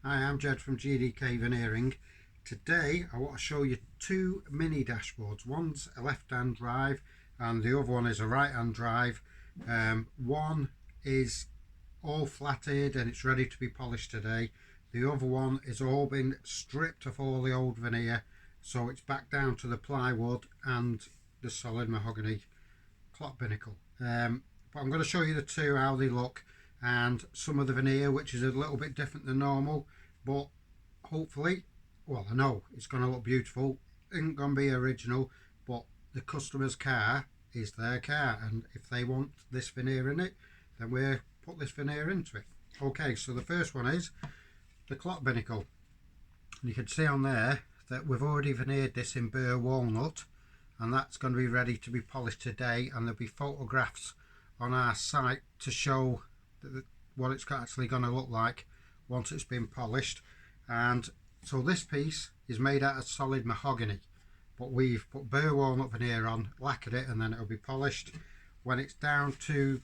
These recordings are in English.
Hi, I'm Jed from GDK Veneering. Today I want to show you two mini dashboards. One's a left-hand drive and the other one is a right-hand drive. One is all flatted and it's ready to be polished today. The other one is all been stripped of all the old veneer, so it's back down to the plywood and the solid mahogany clock binnacle. But I'm going to show you the two, how they look, and some of the veneer, which is a little bit different than normal, but hopefully, well, I know it's going to look beautiful. It ain't going to be original, but the customer's car is their car, and if they want this veneer in it, then we'll put this veneer into it. Okay, so the first one is the clock binnacle. You can see on there that we've already veneered this in burr walnut, and that's going to be ready to be polished today, and there'll be photographs on our site to show what it's actually going to look like once it's been polished. And so this piece is made out of solid mahogany, but we've put burr walnut veneer on, lacquered it, and then it'll be polished. When it's down to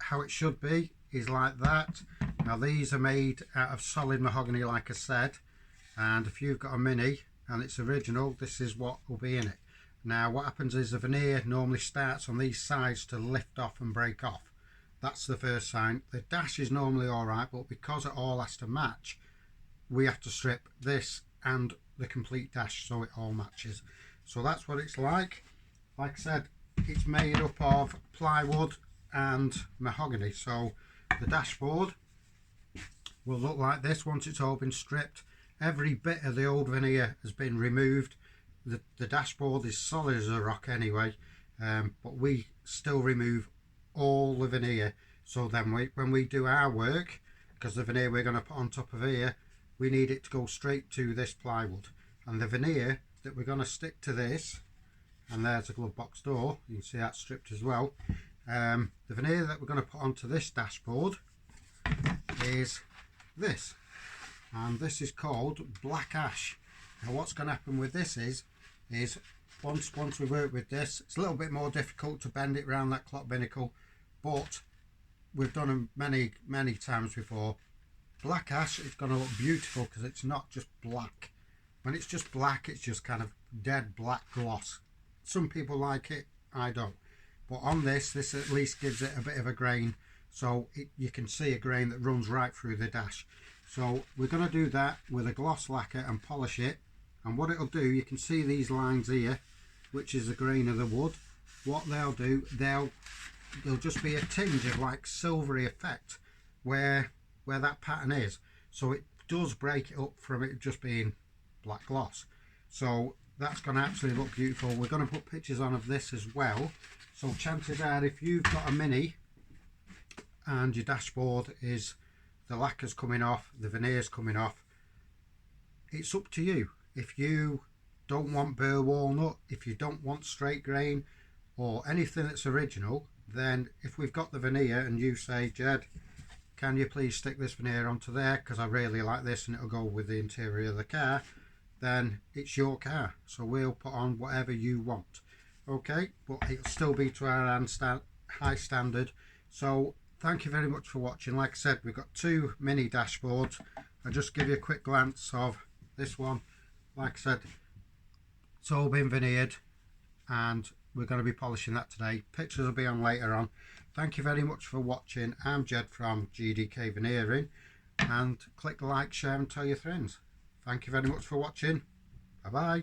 how it should be is like that. Now these are made out of solid mahogany, like I said, and if you've got a mini and it's original, this is what will be in it. Now what happens is the veneer normally starts on these sides to lift off and break off. That's the first sign. The dash is normally alright, but because it all has to match, we have to strip this and the complete dash so it all matches. So that's what it's like. Like I said, it's made up of plywood and mahogany, so the dashboard will look like this once it's all been stripped. Every bit of the old veneer has been removed. The dashboard is solid as a rock anyway, but we still remove all the veneer, so then when we do our work, because the veneer we're going to put on top of here, we need it to go straight to this plywood, and the veneer that we're going to stick to this, and there's a glove box door, you can see that's stripped as well. The veneer that we're going to put onto this dashboard is this, and this is called black ash. Now what's going to happen with this is once we work with this, it's a little bit more difficult to bend it around that clock binnacle, but we've done them many times before. Black ash is going to look beautiful because it's not just black. When it's just black, it's just kind of dead black gloss. Some people like it, I don't. But on this at least gives it a bit of a grain, so you can see a grain that runs right through the dash. So we're going to do that with a gloss lacquer and polish it, and what it'll do, you can see these lines here, which is the grain of the wood. What they'll do, there'll just be a tinge of like silvery effect where that pattern is, so it does break it up from it just being black gloss. So that's going to absolutely look beautiful. We're going to put pictures on of this as well, so chances are if you've got a mini and your dashboard is, the lacquer's coming off, the veneer's coming off, it's up to you. If you don't want burr walnut, if you don't want straight grain or anything that's original, then if we've got the veneer and you say, Jed, can you please stick this veneer onto there because I really like this and it'll go with the interior of the car, then it's your car, so we'll put on whatever you want. Okay, but it'll still be to our high standard. So thank you very much for watching. Like I said, we've got two mini dashboards. I'll just give you a quick glance of this one. Like I said, it's all been veneered and we're going to be polishing that today. Pictures will be on later on. Thank you very much for watching. I'm Jed from GDK Veneering, and click like, share and tell your friends. Thank you very much for watching. Bye bye.